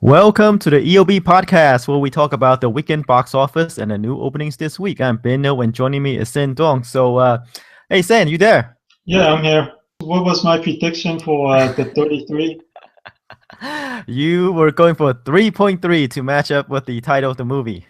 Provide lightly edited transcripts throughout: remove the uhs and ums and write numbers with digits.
Welcome to the EOB podcast, where we talk about the weekend box office and the new openings this week. I'm Benno, and joining me is Sen Dong. Hey Sen, you there? Yeah, I'm here. What was my prediction for the 33? You were going for 3.3 to match up with the title of the movie.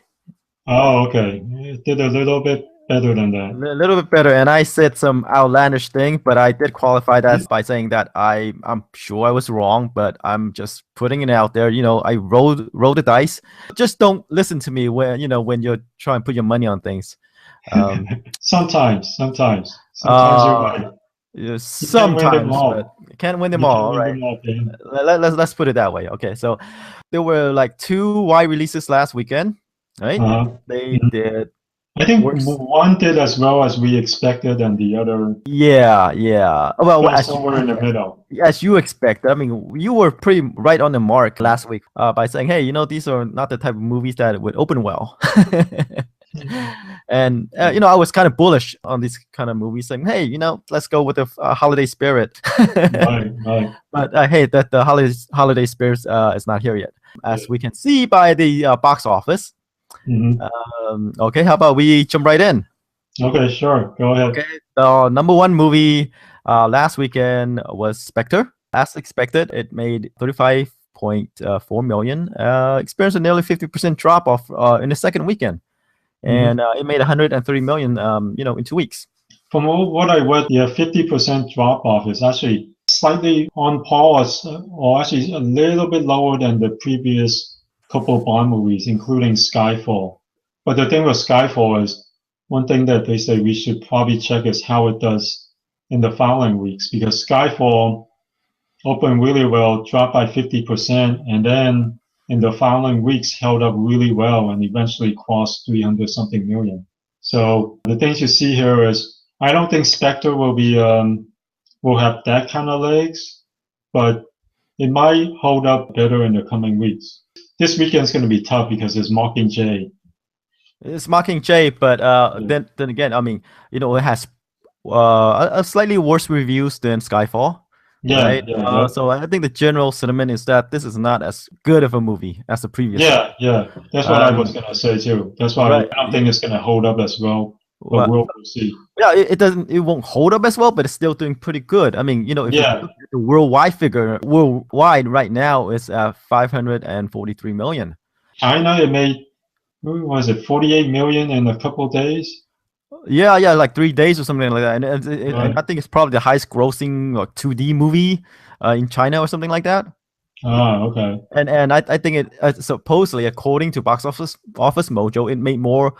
Oh, okay. It did a little bit better than A that. little bit better, and I said some outlandish thing, but I did qualify that by saying that I'm sure I was wrong, but I'm just putting it out there. I rolled the dice. Just don't listen to me when you're trying to put your money on things. Sometimes you're Uh, right. Yeah, You can't win them sometimes, but all. can't win them You can't all, win right? them all, Ben. Let's put it that way. Okay, so there were like two wide releases last weekend, right? Uh-huh. They Mhm. did I think worse. one did as well as we expected, and the other Yeah. Well, fell somewhere in the middle. as you expect. I mean, you were pretty right on the mark last week by saying, hey, these are not the type of movies that would open well. And I was kind of bullish on these kind of movies, saying, "Hey, let's go with the holiday spirit." Right. But I hate that the holiday spirit is not here yet, Yeah. as we can see by the box office. Mhm. Okay, how about we jump right in? Okay, sure. Go ahead. Okay, the number one movie last weekend was Spectre. As expected, it made 35.4 million, experienced a nearly 50% drop off in the second weekend, Mhm. and it made 130 million, in 2 weeks. From what I read, the 50% drop off is actually slightly on par or actually a little bit lower than the previous couple Bond movies, including Skyfall. But the thing with Skyfall is one thing that they say we should probably check is how it does in the following weeks, because Skyfall opened really well, dropped by 50%, and then in the following weeks held up really well and eventually crossed 300 something million. So the things you see here is I don't think Spectre will have that kind of legs, but it might hold up better in the coming weeks. This weekend's going to be tough because it's Mockingjay. It's Mockingjay, but Yeah, then again, I mean, it has a slightly worse reviews than Skyfall, right? yep. So I think the general sentiment is that this is not as good of a movie as the previous one. Yeah. That's what I was Um, going to say too. That's why I right. don't think it's going to hold up as well, but Well, we'll see. yeah, it won't hold up as well, but it's still doing pretty good. I mean, if you Yeah, look at the worldwide figure, worldwide right now is 543 million. China, it made, what was it, 48 million in a couple of days? Yeah, like 3 days or something like that, and I Right. think it's probably the highest grossing like 2D movie in China or something like that. Ah, okay. And I think it supposedly, according to Box Office Mojo, it made more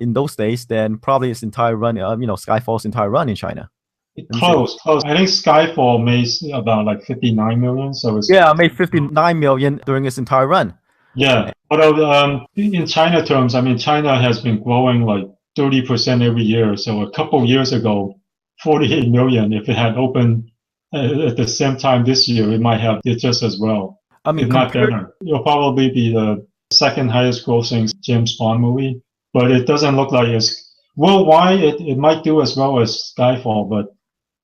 in those days than probably its entire run. Skyfall's entire run in China. Let me see. Close. I think Skyfall made about like 59 million, so it's, Yeah, it made 59 million during its entire run. yeah. Although in China terms, I mean, China has been growing like 30% every year. So a couple years ago, 48 million, if it had opened at the same time this year, it might have did just as well, I mean, if not compared. better. It'll probably be the second highest grossing James Bond movie, but it doesn't look like it's worldwide. It might do as well as Skyfall, but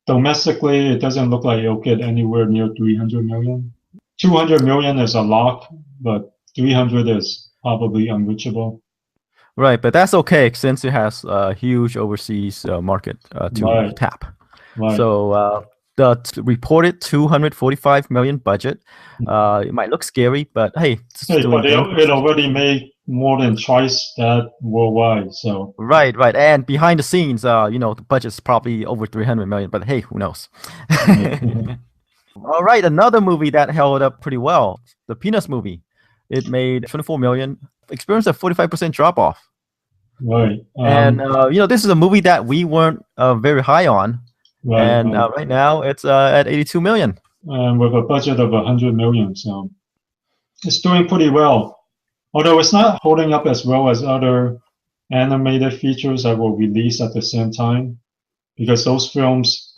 domestically, it doesn't look like it'll get anywhere near 300 million. 200 million is a lock, but 300 is probably unreachable. Right, but that's okay since it has a huge overseas market to Right, tap. right. So the reported 245 million budget, it might look scary, but hey, it's Hey, doing but it gangbusters. already made more than twice that worldwide. So, Right, and behind the scenes, the budget's probably over 300 million, but hey, who knows? right, All right, another movie that held up pretty well, the Peanuts movie. It made 24 million, experienced a 45% drop off. right, And this is a movie that we weren't very high on, and right. right now it's at 82 million. And with a budget of 100 million, so it's doing pretty well. Although it's not holding up as well as other animated features that were released at the same time, because those films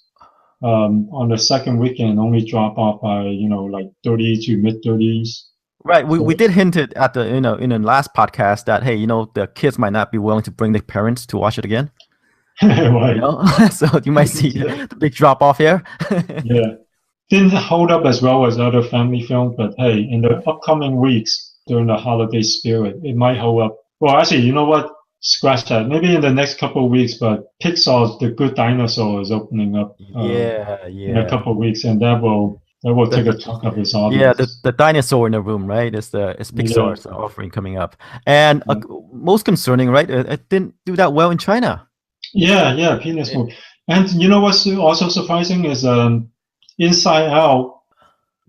on the second weekend only drop off by like 30 to mid 30s. Right, we So did hint it at the in the last podcast that hey, the kids might not be willing to bring their parents to watch it again. right, So you might see yeah, the big drop off here. yeah. Didn't hold up as well as other family films, but hey, in the upcoming weeks during the holiday spirit, it might hold up. Well, actually, you know what? Scratch that. Maybe in the next couple of weeks, but Pixar's The Good Dinosaur is opening up Yeah, in a yeah. couple of weeks, and that will take a The, chunk of its yeah, audience. the dinosaur in the room, right? It's Yeah, Pixar's offering coming up, and yeah, most concerning, right? It didn't do that well in China. yeah. Penis Eh, movie. And you know what's also surprising is Inside Out.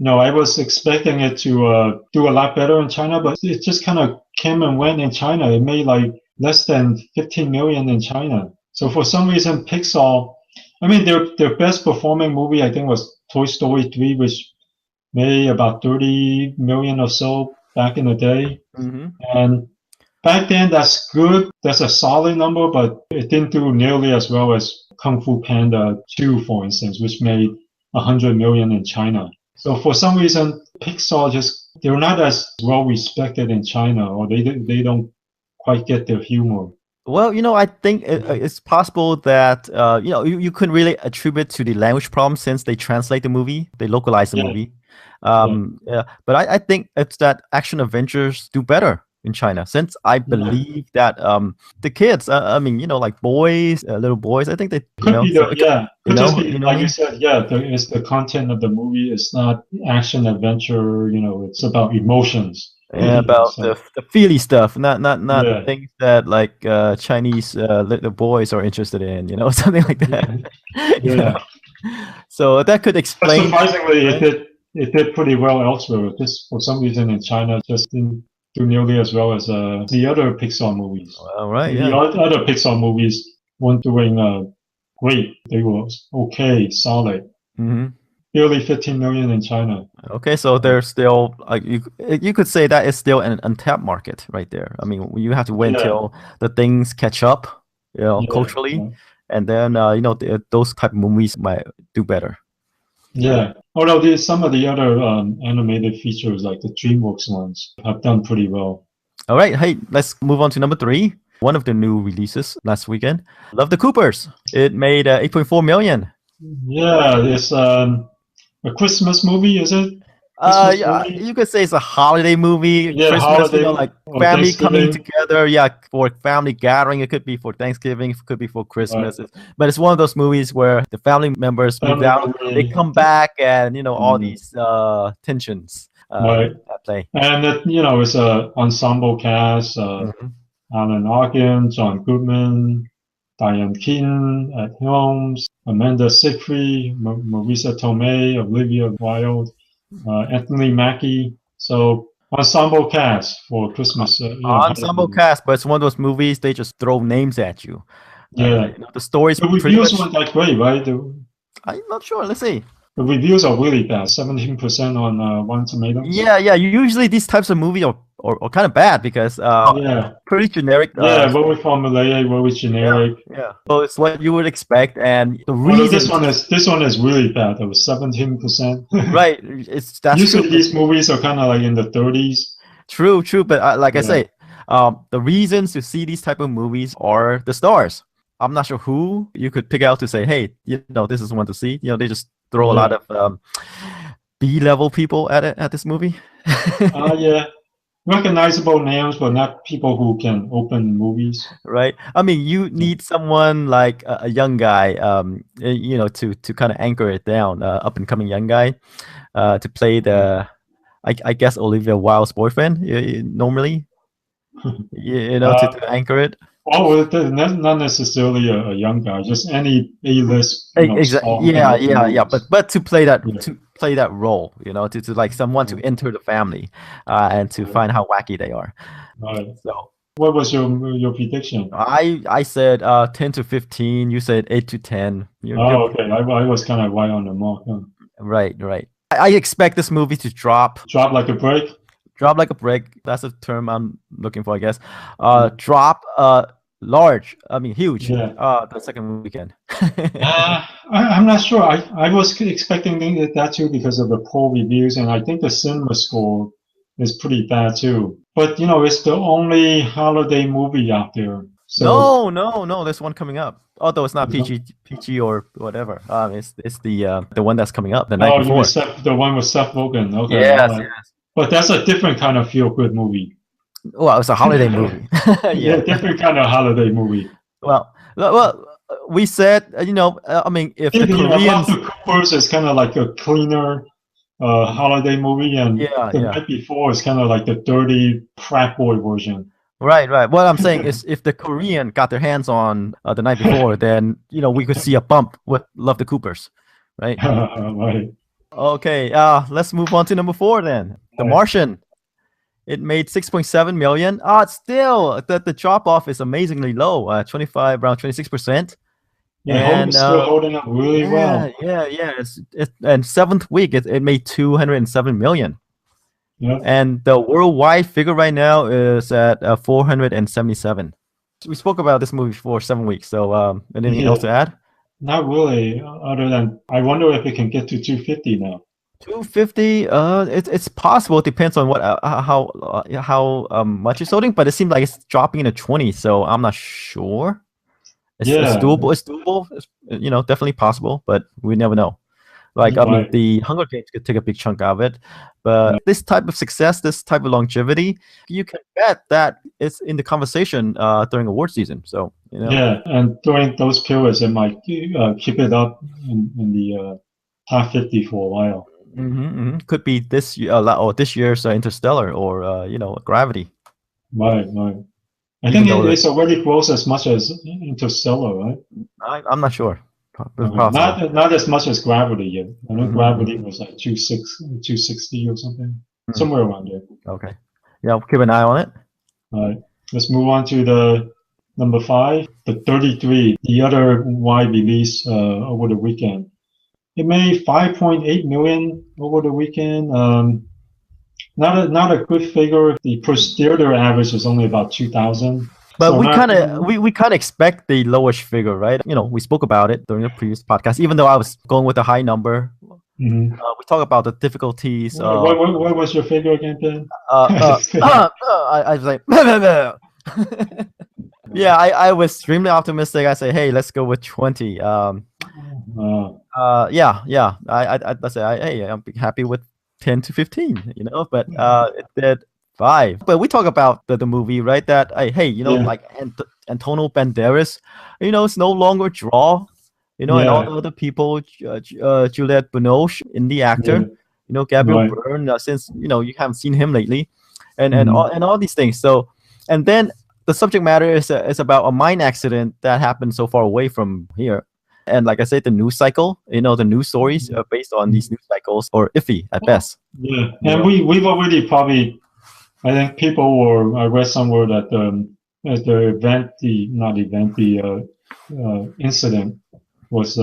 No, I was expecting it to do a lot better in China, but it just kind of came and went in China. It made like less than 15 million in China. So for some reason, Pixar, I mean, their best performing movie, I think, was Toy Story 3, which made about 30 million or so back in the day. Mm-hmm. And back then, that's good. That's a solid number, but it didn't do nearly as well as Kung Fu Panda 2, for instance, which made 100 million in China. So for some reason, Pixar they're not as well respected in China, or they don't quite get their humor. Well, I think it's possible that you couldn't really attribute to the language problem since they translate the movie, they localize the Yeah, movie. yeah, Yeah, but I think it's that action adventures do better in China since I yeah. believe that the kids, I mean, like boys, little boys, I think they, Could be so the it could, yeah, could just be you know what I like you mean? said. Yeah, it's the content of the movie. It's not action adventure. It's about emotions. Yeah, about So the feely stuff, not the yeah, things that like Chinese little boys are interested in, something like that. yeah, you yeah. know. So that could But explain, surprisingly, it right? did it did pretty well elsewhere. Just for some reason in China, just didn't do nearly as well as the other Pixar movies. All right, The yeah. other Pixar movies weren't doing great. They were okay, solid. Hmm. Barely 15 million in China. Okay, so there's still like you could say that is still an untapped market right there. I mean, you have to wait Yeah, until the things catch up, yeah, culturally, yeah. and then those type of movies might do better. Yeah. Although some of the other animated features, like the DreamWorks ones, have done pretty well. All right, hey, let's move on to number three. One of the new releases last weekend, Love the Coopers. It made 8.4 million. Yeah, it's a Christmas movie, is it? Christmas Yeah, movie? you could say it's a holiday movie, Yeah, Christmas, holiday like or family coming Thanksgiving. together. Yeah, for family gathering. It could be for Thanksgiving, it could be for Right. Christmas. But it's one of those movies where the family members moved Family out, they movie. come back, and all Mm, these tensions right. at play. And it's a ensemble cast. Mhm. Alan Arkin, John Goodman, Diane Keaton, Ed Helms, Amanda Seyfried, Marisa Tomei, Olivia Wilde, Anthony Mackie. So ensemble cast for Christmas, holiday Ensemble movie. cast, but it's one of those movies they just throw names at you. Yeah. The story's The pretty reviews much. weren't that great, right? I'm not sure. Let's see. The reviews are really bad. 17% on Rotten Tomatoes. Yeah, yeah. Usually these types of movies are kind of bad because Yeah. pretty generic. Yeah, very formulaic, very Yeah, generic. yeah. So it's what you would expect, and the Although this reasons, one is really bad. It was 17%. right? That's true, Usually but these movies are kind of like in the 30s. true. But like I Yeah. say, the reasons to see these type of movies are the stars. I'm not sure who you could pick out to say, hey, this is one to see. They just throw a lot Yeah. of B-level people at this movie. Yeah. Recognizable names, but not people who can open movies. Right. I mean, you Yeah. need someone like a young guy, to kind of anchor it down, up and coming young guy, to play I guess Olivia Wilde's boyfriend, normally, Uh, to anchor it. well, not necessarily a young guy, just any A-list, Exactly. star who can open Yeah. movies. But Yeah. to play that role, to like someone to Right. enter the family, and to Right. find how wacky they are. Right. So What was your prediction? I said 10 to 15. You said 8 to 10. You're Oh, okay. I was kind of right on the mark. Huh? right, right. I expect this movie to Drop like a brick. drop like a brick. That's the term I'm looking for, I guess. Mm. Drop large. I mean, huge. Yeah. The second weekend. I'm not sure. I was expecting that too because of the poor reviews, and I think the cinema score is pretty bad too. But it's the only holiday movie out there. So No. There's one coming up. Although it's not PG or whatever. It's the one that's coming up the night oh, you mean before. The one with Seth Rogen? Okay, all Yes, right. yes. But that's a different kind of feel-good movie. Well, it's a holiday movie. Yeah, different kind of holiday movie. Well, we said, I mean, if the Love Koreans, the Coopers is kind of like a cleaner holiday movie, and the yeah, night before is kind of like the dirty frat boy version. right. What I'm saying is, if the Korean got their hands on the night before, then we could see a bump with Love the Coopers, right? Right. Okay, let's move on to number 4 then. The Martian. It made 6.7 million. It's still the drop off is amazingly low. 25, around 26%. Yeah, it's still holding up really well. Yeah. And 7th week it made 207 million. Yeah. And the worldwide figure right now is at 477. We spoke about this movie for 7 weeks. So anything else to add? Not really. Other than I wonder if it can get to 250 now. 250. It's possible. It depends on what how much it's holding, but it seems like it's dropping in the 20s. So I'm not sure. It's doable. It's doable. It's, definitely possible, but we never know. Like, I mean, the Hunger Games could take a big chunk of it, but this type of success, this type of longevity, you can bet that it's in the conversation during award season. So, Yeah, and during those periods, it might keep it up in the top 50 for a while. Could be this year, or this year's Interstellar, or Gravity. Right. I think it's already grows as much as Interstellar, right? I'm not sure. Not as much as Gravity yet. I know Gravity was like 260 or something, somewhere around there. Okay. Yeah, we'll keep an eye on it. All right. Let's move on to the number 5, the 33, the other wide release over the weekend. It made 5.8 million over the weekend. Not a good figure. The per theater average is only about 2,000. But we kind of expect the lowish figure, right? We spoke about it during the previous podcast. Even though I was going with a high number, we talk about the difficulties. What was your figure again, Ben? I was like, yeah, I was extremely optimistic. I say, hey, let's go with 20. Yeah. I say, hey, I'm happy with 10 to 15. But it did 5. But we talk about the movie, right? That hey, like Antonio Banderas, it's no longer draw, and all the other people, Juliette Binoche, indie actor, Gabriel Byrne, since you haven't seen him lately, and all these things. So, and then the subject matter is about a mine accident that happened so far away from here. And like I said, the news cycle, the news stories are based on these news cycles, or iffy at best. Yeah, and we've already probably, I think I read somewhere that the incident was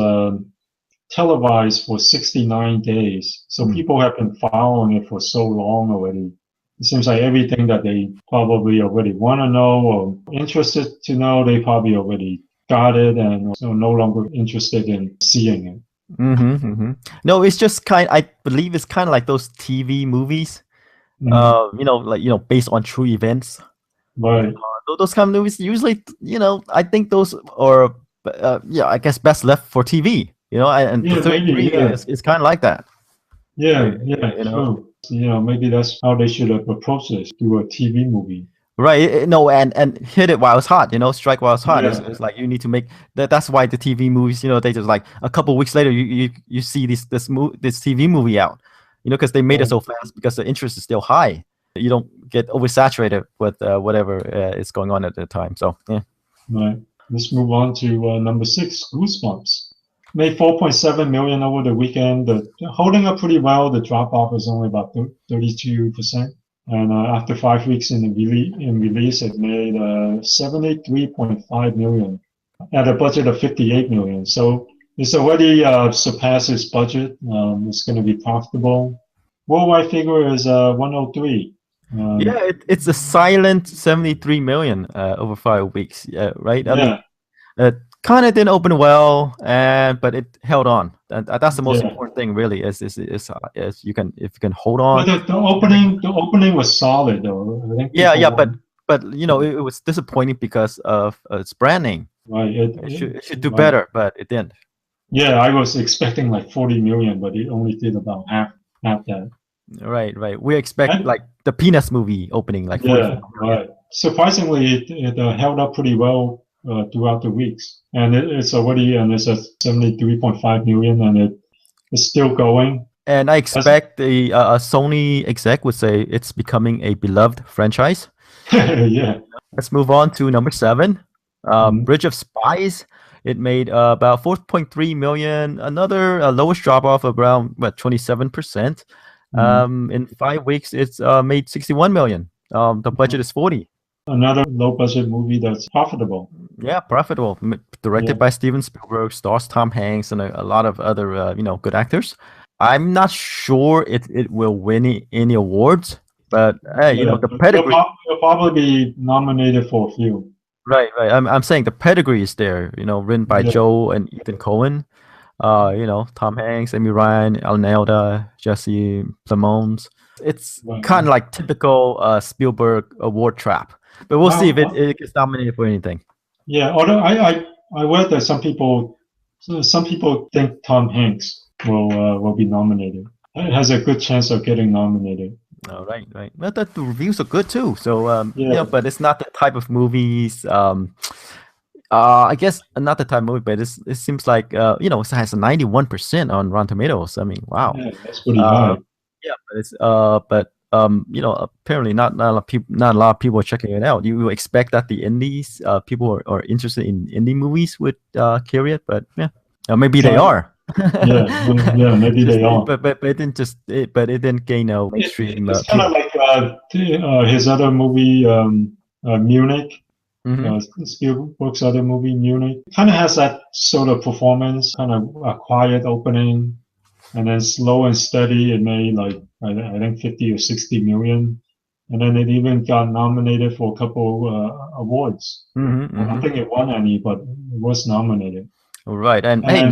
televised for 69 days. So people have been following it for so long already. It seems like everything that they probably already want to know or interested to know, they probably already got it, and so no longer interested in seeing it. No, it's just I believe it's kind of like those TV movies, based on true events. Right. Those kind of movies usually, I think those are, I guess best left for TV. And the 33 is kind of like that. Yeah, true. Maybe that's how they should have approached this, do a TV movie. Right, and hit it while it's hot, strike while it's hot. It's like you need to make that. That's why the TV movies, they just like a couple weeks later, you see this TV movie out, because they made it so fast because the interest is still high. You don't get oversaturated with whatever is going on at the time. So yeah. Right. Let's move on to number 6, Goosebumps. Made 4.7 million over the weekend. Holding up pretty well. The drop off is only about 32%. And after 5 weeks in release, it made 73.5 million at a budget of 58 million. So it's already surpassed its budget. It's going to be profitable. Worldwide figure is 103. It's a silent 73 million over 5 weeks, right? I mean, it kind of didn't open well, but it held on. And that's the most important thing, really. Is if you can hold on. But the opening was solid, though. I think but it was disappointing because of its brand name. Right. It should do right. better, but it didn't. Yeah, I was expecting like 40 million, but it only did about half that. Right. We expect And like the Peanuts movie opening like 44 yeah, million. right. Surprisingly, it held up pretty well throughout the weeks, and it's at 73.5 million, and it's still going. And I That's, expect the Sony exec would say it's becoming a beloved franchise. yeah. Let's move on to number 7, Mhm. Bridge of Spies. It made about 4.3 million, another lowest drop off of around 27%. Mhm. In 5 weeks, it's made 61 million. The budget is 40. Another low budget movie that's profitable. Yeah, profitable. Directed Yeah. by Steven Spielberg, stars Tom Hanks and a lot of other good actors. I'm not sure it will win any awards, but hey, Yeah. the pedigree. It'll probably be nominated for a few. Right. I'm saying the pedigree is there. Written by Yeah. Joe and Ethan Cohen. Tom Hanks, Amy Ryan, Alnelda, Jesse Plemons. It's Right. kind of like typical Spielberg award trap. But we'll see if it gets nominated for anything. Yeah, although I read that some people think Tom Hanks will be nominated. It has a good chance of getting nominated. Oh, right. Well, the reviews are good too. So, Yeah. but it's not the type of movies. I guess not the type of movie, but it seems like it has a 91% on Rotten Tomatoes. I mean, wow. Yeah, that's pretty high. Yeah, but apparently not a lot of people are checking it out. You expect that the indies people are interested in indie movies would carry it, but yeah, maybe they are. Yeah, maybe they are. But it didn't gain a mainstream It's kind of like his other movie, Munich. Spielberg's other movie, Munich, kind of has that sort of performance, kind of a quiet opening, and then slow and steady. It made like I think 50 or 60 million, and then it even got nominated for a couple awards. I don't think it won any, but it was nominated. Right, and hey,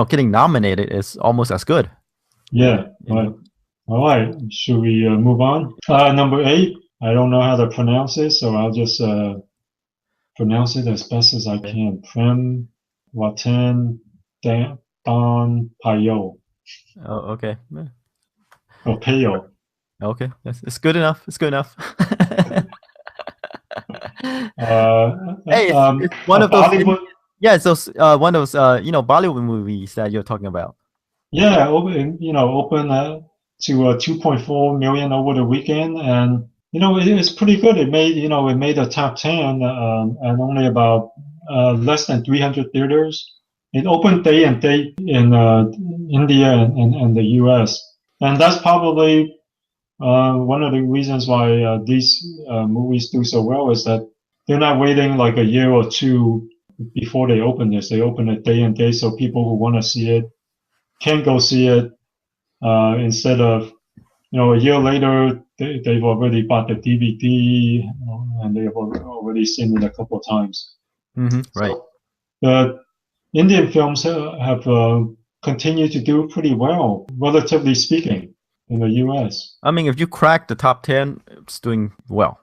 getting nominated is almost as good. Yeah, right. All right, should we move on? Number 8. I don't know how to pronounce it, so I'll just pronounce it as best as I can. Prem, Ratan, Dhan, Payo. Oh, okay. Or Payo. Okay, it's good enough. It's good enough. Hey, it's one of those. Bollywood. Yeah, it's those one of those Bollywood movies that you're talking about. Yeah, open to 2.4 million over the weekend, and it's pretty good. It made the top 10 and only about less than 300 theaters. It opened day and date in India and the US, and that's probably one of the reasons why these movies do so well is that they're not waiting like a year or two before they open this. They open it day and date, so people who want to see it can go see it instead of a year later they've already bought the DVD and they've already seen it a couple of times. Right. So the Indian films have continued to do pretty well, relatively speaking, in the U.S. I mean, if you crack the top 10, it's doing well.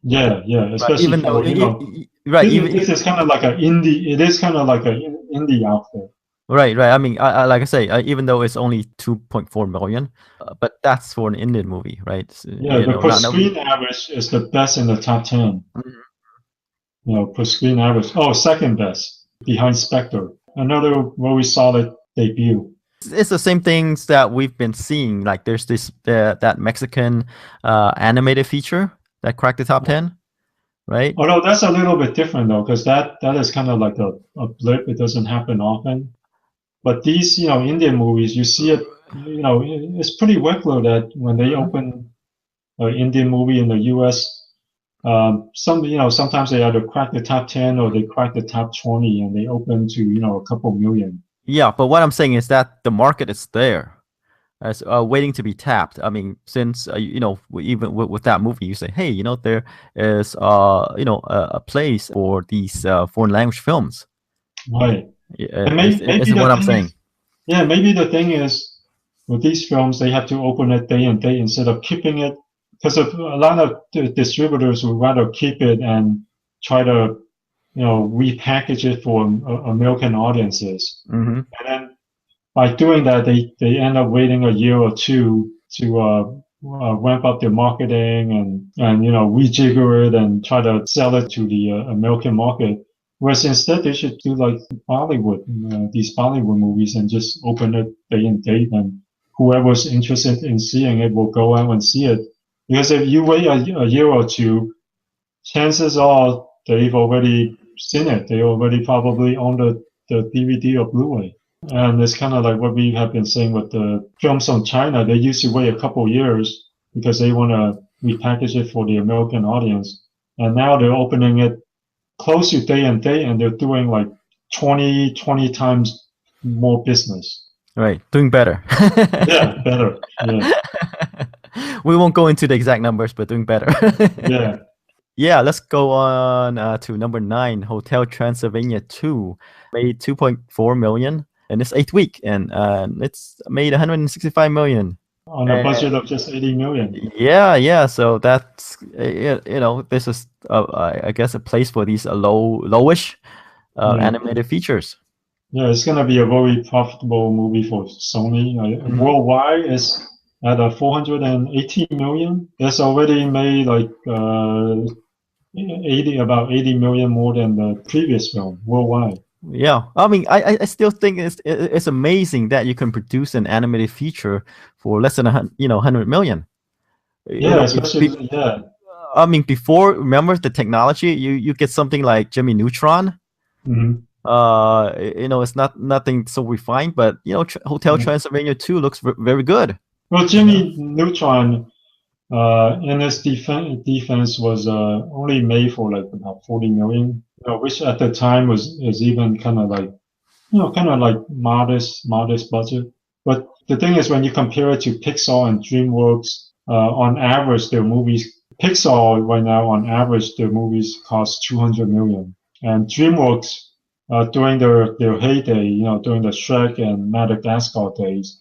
Yeah, especially even though this is kind of like an indie. It is kind of like an indie outfit. Right. I mean, like I say, even though it's only 2.4 million, but that's for an Indian movie, right? Yeah, the per screen average is the best in the top 10. Per screen average. Oh, second best behind Spectre. Another very solid debut. It's the same things that we've been seeing. Like there's this that Mexican animated feature that cracked the top 10, right? Although that's a little bit different though, because that is kind of like a blip. It doesn't happen often. But these, Indian movies, you see it, it's pretty regular that when they open an Indian movie in the U.S., sometimes they either crack the top 10 or they crack the top 20 and they open to, a couple million. Yeah, but what I'm saying is that the market is there, as waiting to be tapped. I mean, since even with that movie, you say, hey, there is a place for these foreign language films. Right. Is what I'm saying. Yeah, maybe the thing is with these films they have to open it day and date instead of keeping it because a lot of distributors would rather keep it and try to, repackage it for American audiences. Mm-hmm. And then by doing that, they end up waiting a year or two to ramp up their marketing and rejigger it and try to sell it to the American market. Whereas instead, they should do like Bollywood, these Bollywood movies, and just open it day and date, and whoever's interested in seeing it will go out and see it. Because if you wait a year or two, chances are they've already seen it. They already probably own the DVD or Blu-ray. And it's kind of like what we have been saying with the films on China. They used to wait a couple years because they want to repackage it for the American audience. And now they're opening it close to day and date, and they're doing like 20 times more business. Right, doing better. Yeah, better. Yeah. We won't go into the exact numbers, but doing better. Yeah. Yeah, let's go on to number 9. Hotel Transylvania 2 made 2.4 million in its 8th week, and it's made 165 million On a budget of just 80 million. Yeah. So that's this is I guess a place for these lowish animated features. Yeah, it's gonna be a very profitable movie for Sony. Worldwide, it's at 418 million. It's already made like about 80 million more than the previous film worldwide. Yeah, I mean, I still think it's amazing that you can produce an animated feature for less than 100 million. Yeah, especially yeah. I mean, before, remember the technology, you get something like Jimmy Neutron. Mm-hmm. It's nothing so refined, but Hotel Transylvania 2 looks very good. Well, Jimmy Neutron, in its defense was only made for like about 40 million, which at the time is even kind of like modest budget. But the thing is, when you compare it to Pixar and DreamWorks, on average, their movies, Pixar right now on average, their movies cost 200 million, and DreamWorks during their heyday, during the Shrek and Madagascar days,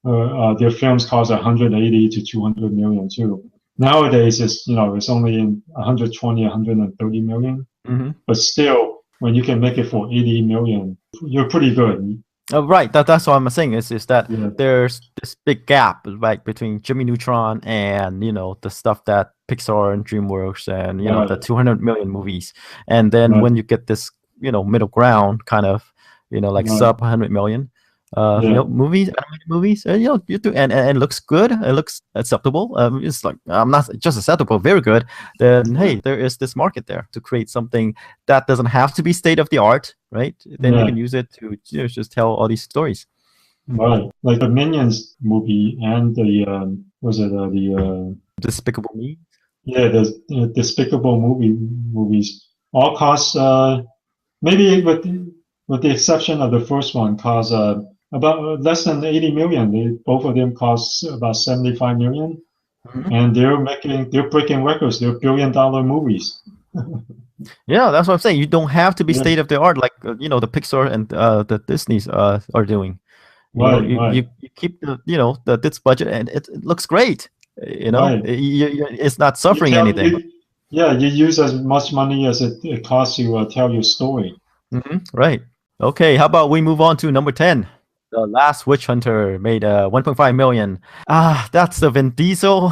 their films cost 180 to 200 million too. Nowadays, it's only in 120, 130 million. Mm-hmm. But still, when you can make it for 80 million, you're pretty good. Right. That's what I'm saying is that there's this big gap like between Jimmy Neutron and the stuff that Pixar and DreamWorks and the 200 million movies, and then when you get this middle ground kind of like sub 100 million animated movies, you do and it looks good, it looks acceptable, it's like not just acceptable, very good, then hey, there is this market there to create something that doesn't have to be state of the art, right? Then you can use it to just tell all these stories. Right, like the Minions movie and the Despicable Me. Yeah, the Despicable movies all cost maybe with the exception of the first one, cost about less than 80 million. Both of them cost about 75 million. Mm-hmm. And they're breaking records. They're $1 billion movies. Yeah, that's what I'm saying. You don't have to be state of the art like the Pixar and the Disney's are doing. You keep this budget and it looks great. It's not suffering anything. You use as much money as it costs to tell your story. Mm-hmm. Right. Okay, how about we move on to number 10? The Last Witch Hunter made 1.5 million. That's the Vin Diesel.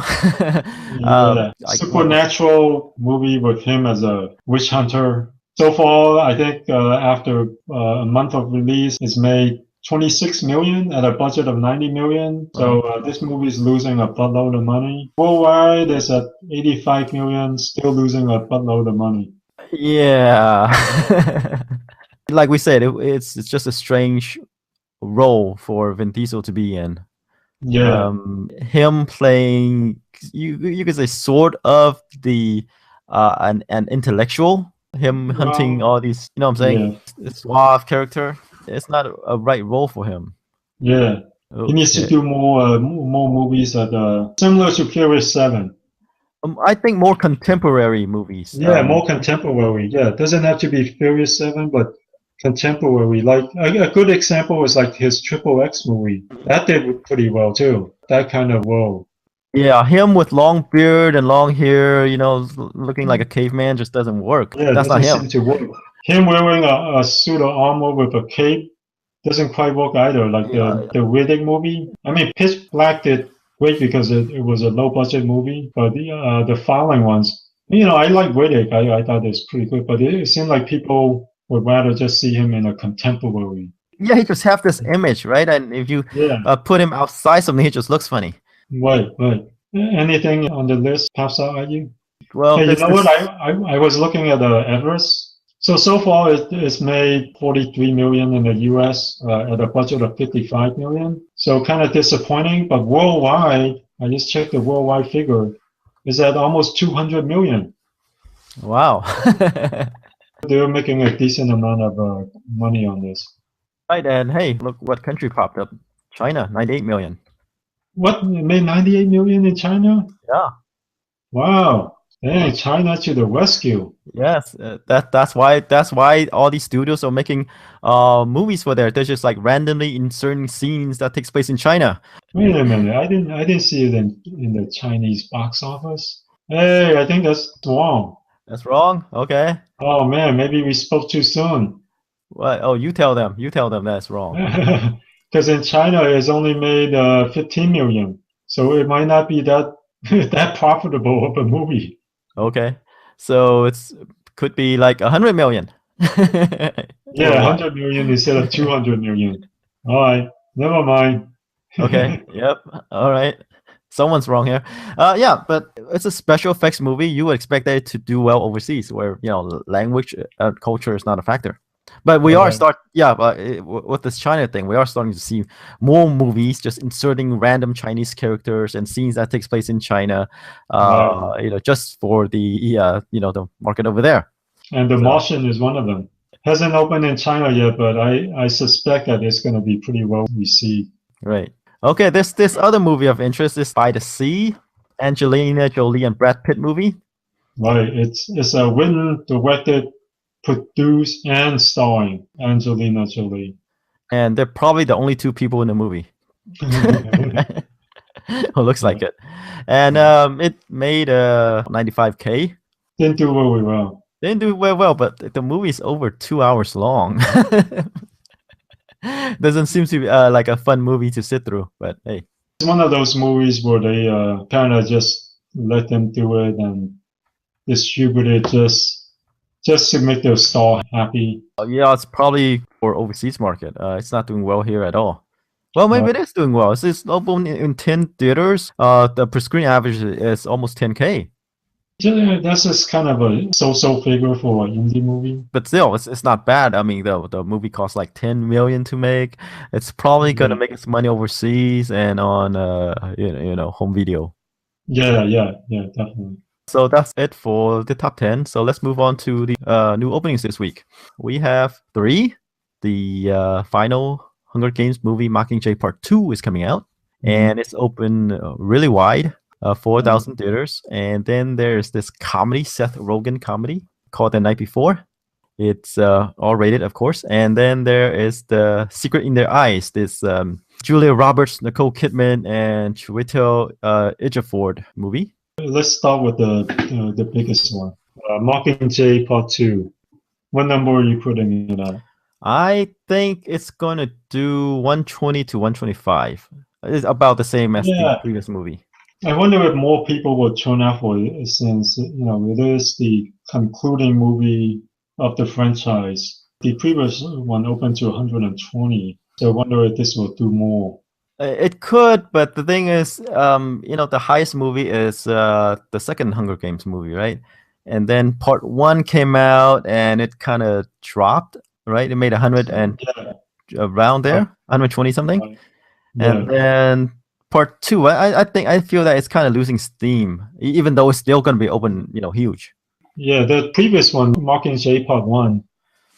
Supernatural movie with him as a witch hunter. So far, I think after a month of release, it's made 26 million at a budget of 90 million. So this movie is losing a buttload of money. Worldwide, it's at 85 million, still losing a buttload of money. Yeah. Like we said, it's just a strange role for Vin Diesel to be in. Yeah. Him playing, you could say, sort of the an intellectual. Him hunting all these, what I'm saying? Yeah. Suave character. It's not a right role for him. Yeah. Okay. He needs to do more movies that similar to Furious 7. I think more contemporary movies. Yeah, more contemporary. Yeah, it doesn't have to be Furious 7, but contemporary. Like a good example is like his Triple X movie. That did pretty well too. That kind of role. Yeah, him with long beard and long hair, looking like a caveman just doesn't work. Yeah, it That's not doesn't him. seem to work. Him wearing a suit of armor with a cape doesn't quite work either. Like Yeah, the Riddick movie. I mean, Pitch Black did great because it was a low budget movie, but the following ones, I like Riddick. I thought it was pretty good, but it seemed like people would rather just see him in a contemporary. yeah, he just have this image, right? And if you Yeah, put him outside something, he just looks funny. right, right. Anything on the list pops out at you? Well, Hey, you this know what? this I was looking at Everest. So far it's made 43 million in the US at a budget of 55 million. So kind of disappointing, but worldwide, I just checked the worldwide figure, is at almost 200 million. wow. They're making a decent amount of money on this. Right, and hey, look what country popped up. China, 98 million. What? It made 98 million in China? Yeah. Wow. Dang, China to the rescue. Yes, that's why all these studios are making movies for there. They're just like randomly inserting scenes that takes place in China. Wait a minute. I didn't see it in the Chinese box office. Hey, I think that's wrong. That's wrong. Okay. Oh man, maybe we spoke too soon. What? Oh, you tell them. You tell them that's wrong. Because in China it's only made 15 million. So it might not be that that profitable of a movie. Okay. So it's could be like 100 million. Yeah, Worldwide. 100 million instead of 200 million. All right, never mind. Okay. Yep. All right. Someone's wrong here. Yeah, but it's a special effects movie. You would expect it to do well overseas, where language, culture is not a factor. But we are Right. start, yeah. But with this China thing, we are starting to see more movies just inserting random Chinese characters and scenes that takes place in China. Right. Just for the the market over there. And The So Martian is one of them. Hasn't opened in China yet, but I suspect that it's going to be pretty well received. right. Okay, this other movie of interest is By the Sea, Angelina Jolie and Brad Pitt movie. Right. It's a written, directed, produced, and starring Angelina Jolie. And they're probably the only two people in the movie. Who looks like it. And it made 95K. Didn't do very well. Didn't do well, but the movie's over 2 hours long. Doesn't seem to be like a fun movie to sit through, but hey. It's one of those movies where they kind of just let them do it and distribute it just to make their star happy. Yeah, it's probably for overseas market. It's not doing well here at all. Well, maybe it is doing well. It's open in 10 theaters. The per screen average is almost 10K. Yeah, that's just kind of a so-so figure for an indie movie. But still, it's not bad. I mean, the movie costs like 10 million to make. It's probably gonna Yeah, make its money overseas and on home video. yeah, definitely. So that's it for the top 10. So let's move on to the new openings this week. We have 3. The final Hunger Games movie, Mockingjay Part 2, is coming out, and it's open really wide, 4,000 theaters. And then there's this comedy, Seth Rogen comedy called The Night Before. It's R-rated, of course. And then there is The Secret in Their Eyes, this Julia Roberts, Nicole Kidman, and Chiwetel Ejiofor movie. Let's start with the biggest one. Mockingjay Part 2. What number are you putting it at? I think it's gonna do 120 to 125. It's about the same as the Yeah, previous movie. I wonder if more people will turn out for it since, it is the concluding movie of the franchise. The previous one opened to 120, so I wonder if this will do more. It could, but the thing is, the highest movie is the second Hunger Games movie, right? And then part 1 came out and it kind of dropped, right? It made 100 and Yeah, around there, right, 120 something. right. And Yeah, then part 2, I feel that it's kind of losing steam, even though it's still gonna be open, huge. yeah. The previous one, Mockingjay Part 1,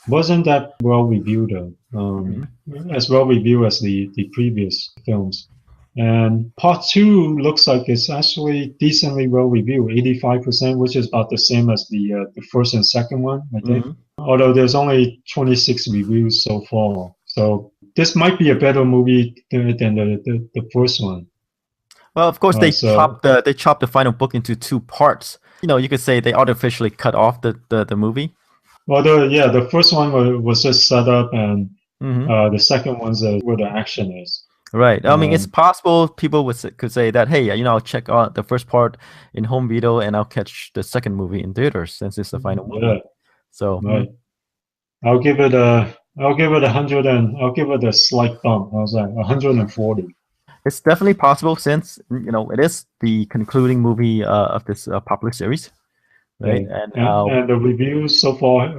wasn't that well reviewed, Mhm. as well reviewed as the previous films. And Part 2 looks like it's actually decently well reviewed, 85%, which is about the same as the first and second one, I think. Mhm. Although there's only 26 reviews so far. So this might be a better movie than the first one. Well, of course, So they chopped the final book into two parts. You could say they artificially cut off the movie. well, the first one was just set up, and Hmm. the second one's where the action is. Right. I mean, it's Um, possible people could say that, hey, I'll check out the first part in home video and I'll catch the second movie in theaters since it's the final yeah, movie. So, right. I'll give it 100, and I'll give it a slight bump. I was like 140. it's definitely possible since it is the concluding movie of this popular series, right? Yeah, And and the reviews so far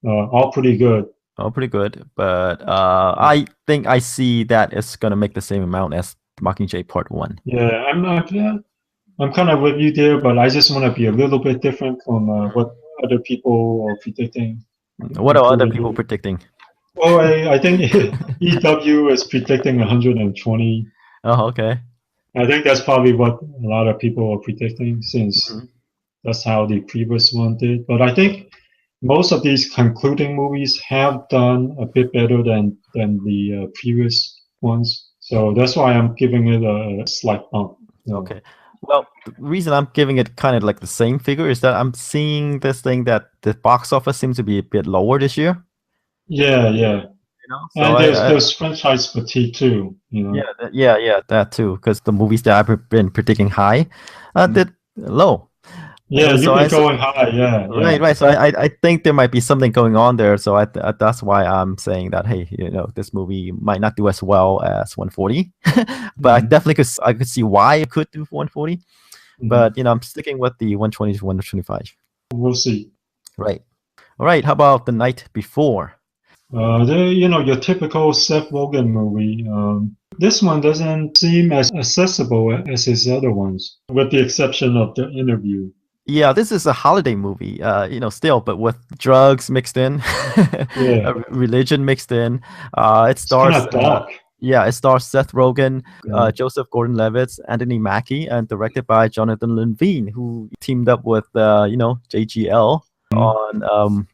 all pretty good. oh, pretty good. But I think I see that it's gonna make the same amount as Mockingjay Part One. Yeah, I'm not. Yeah, I'm kind of with you there, but I just want to be a little bit different from what other people are predicting, What are other including people you. predicting? Oh, I think EW is predicting 120. Oh, okay. I think that's probably what a lot of people are predicting, since Mhm. that's how the previous one did. But I think most of these concluding movies have done a bit better than the previous ones. So that's why I'm giving it a slight bump. So, Okay. Well, the reason I'm giving it kind of like the same figure is that I'm seeing this thing that the box office seems to be a bit lower this year. yeah, yeah. So And there's franchise fatigue too, you yeah, know. yeah, that too, because the movies that I've been predicting high, did low. Yeah, So you've been I going high. Yeah, right, yeah. right. So I think there might be something going on there. So that's why I'm saying that, hey, this movie might not do as well as 140, but I Mhm, definitely I could see why it could do 140. mhm. But I'm sticking with the 120 to 125. We'll see. Right. All right. How about The Night Before? Your typical Seth Rogen movie. This one doesn't seem as accessible as his other ones, with the exception of the interview. Yeah, this is a holiday movie, still, but with drugs mixed in, Yeah, religion mixed in. It it's kind stars, of dark. yeah, it stars Seth Rogen, Yeah. Joseph Gordon-Levitt, Anthony Mackie, and directed by Jonathan Levine, who teamed up with, JGL Mhm. on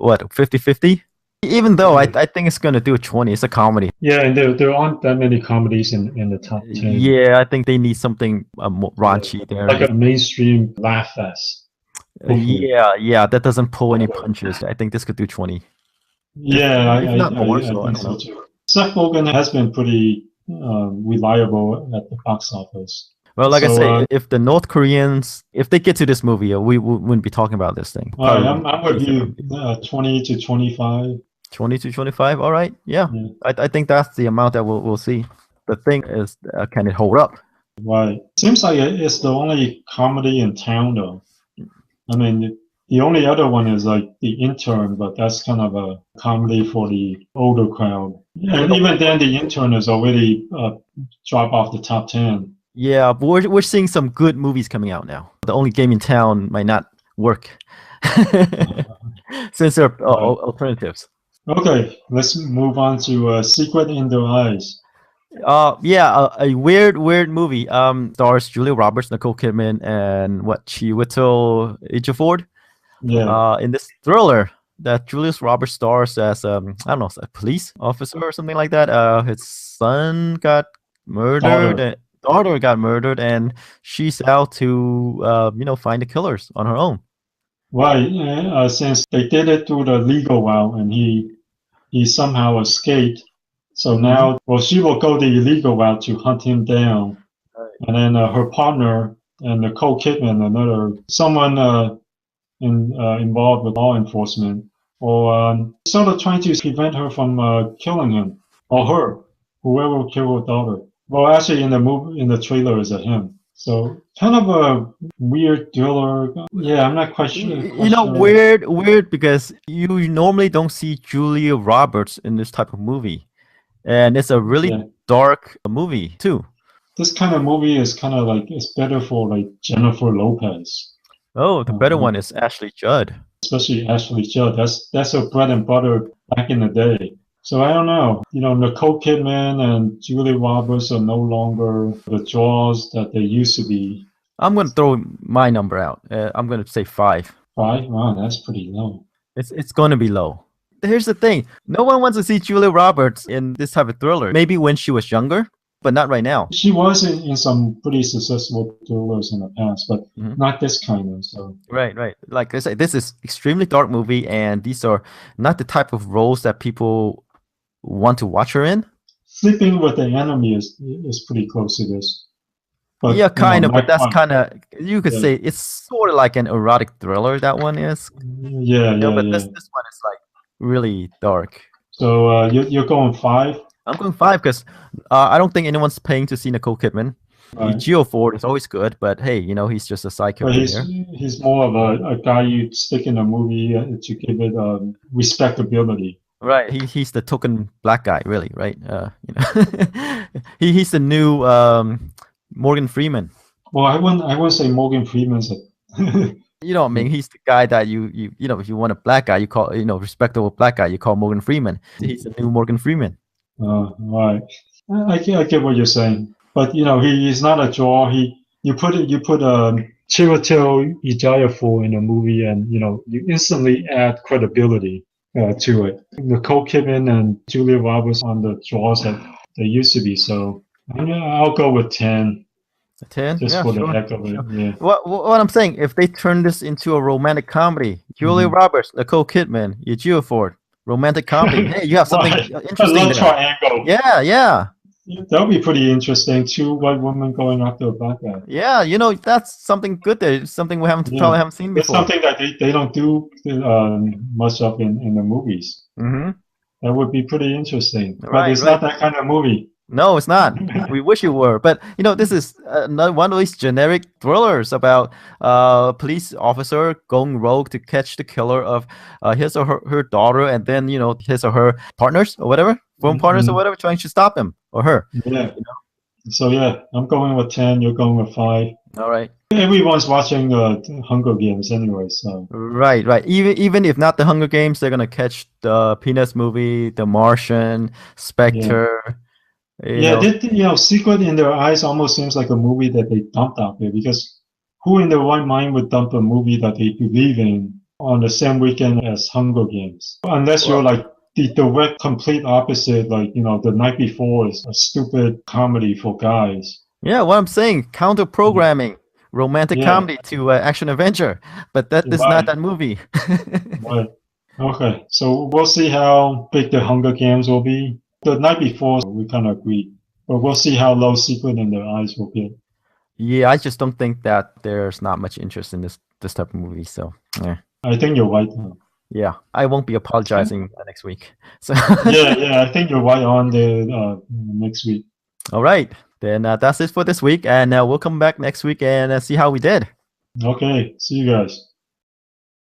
what 50-50. Even though I, Yeah, I think it's gonna do 20, it's a comedy. yeah, and there aren't that many comedies in the top 10. Yeah, I think they need something more Yeah, raunchy there. like a mainstream laugh fest. Hopefully. Yeah, that doesn't pull any punches. I think this could do 20, Yeah, I, if I, not more. I I So I think don't so know. too. Seth Rogen has been pretty reliable at the box office. Well, like I So, say, if the North Koreans, if they get to this movie, we wouldn't be talking about this thing. all right, Probably I'm with decent you. review. 20 to 25. 20 to 25. All right, yeah. Yeah, I think that's the amount that we'll see. The thing is, can it hold up? right. Seems like it's the only comedy in town, though. I mean, the only other one is like The Intern, but that's kind of a comedy for the older crowd. And even then, The Intern is already dropped off the top 10. Yeah, but we're seeing some good movies coming out now. The only game in town might not work since there are Right. alternatives. Okay, let's move on to Secret in Their Eyes. Yeah, a weird movie. Stars Julia Roberts, Nicole Kidman, and what Chiwetel Ejiofor. Yeah, In this thriller that Julius Roberts stars as I don't know, a police officer or something like that. His son got murdered, daughter. daughter got murdered, and she's out to find the killers on her own. Right, since they did it through the legal route, and he somehow escaped. So Hmm. now, well, she will go the illegal route to hunt him down, and then her partner and Nicole Kidman, another someone involved with law enforcement, or sort of trying to prevent her from killing him or her, whoever will kill her daughter. Well, actually, in the movie, in the trailer, is a him. So kind of a weird thriller. Yeah, I'm not quite sure. Weird because you normally don't see Julia Roberts in this type of movie, and it's a really Yeah, dark movie too. this kind of movie is kind of like it's better for like Jennifer Lopez, Oh, the better one is Ashley Judd. especially Ashley Judd. That's her bread and butter back in the day. So I don't know. Nicole Kidman and Julie Roberts are no longer the draws that they used to be. I'm gonna throw my number out. I'm gonna say 5. Five? Wow, that's pretty low. It's gonna be low. Here's the thing: no one wants to see Julia Roberts in this type of thriller. Maybe when she was younger, but not right now. She was in some pretty successful thrillers in the past, but not this kind of. So Right. Like I say, this is extremely dark movie, and these are not the type of roles that people want to watch her in. Sleeping with the Enemy is pretty close to this. But, yeah, kind of, but that's Fun. kind of, you could say it's sort of like an erotic thriller, that one is. Yeah. But this one is like really dark. So you're going 5? I'm going 5 because I don't think anyone's paying to see Nicole Kidman. Right. Geo Ford is always good, but hey, he's just a side character. He's more of a guy you stick in a movie to give it respectability. Right, he's the token black guy, really, right? He's the new Morgan Freeman. Well, I wouldn't say Morgan Freeman's You know what I mean? He's the guy that you if you want a black guy, you call, respectable black guy, you call Morgan Freeman. He's the new Morgan Freeman. Right. I get what you're saying, but he's not a draw. You put Chiwetel Ejiofor in a movie, and you instantly add credibility to it. Nicole Kidman and Julia Roberts on the draws that they used to be. So I'll go with 10. 10? Just for the heck of it. Sure. Yeah. What I'm saying, if they turn this into a romantic comedy, Julia Roberts, Nicole Kidman, Ejiofor, romantic comedy. Hey, you have something interesting. A love triangle. Yeah. That would be pretty interesting. 2 white women going after a black guy. Yeah, that's something good there. Something we probably haven't seen before. It's something that they don't do much of in the movies. That would be pretty interesting. But it's not that kind of movie. No, it's not. We wish it were. But, this is another one of these generic thrillers about a police officer going rogue to catch the killer of his or her daughter, and then, his or her partners or whatever, partners or whatever, trying to stop him or her. Yeah. So, I'm going with 10. You're going with 5. All right. Everyone's watching Hunger Games anyway, so. Right. Even if not the Hunger Games, they're going to catch the Peanuts movie, The Martian, Spectre. Yeah. Secret in Their Eyes almost seems like a movie that they dumped out there, because who in their right mind would dump a movie that they believe in on the same weekend as Hunger Games? Unless you're like the direct, complete opposite, like, The Night Before is a stupid comedy for guys. Yeah, what I'm saying, counter programming, romantic comedy to action adventure, but that is not that movie. Right. Okay, so we'll see how big the Hunger Games will be. The Night Before, we kind of agreed, but we'll see how low Secret in Their Eyes will get. Yeah, I just don't think that there's not much interest in this type of movie. So, yeah. I think you're right. Yeah, I won't be apologizing next week. So yeah, I think you're right on the next week. All right, then that's it for this week, and we'll come back next week and see how we did. Okay, see you guys.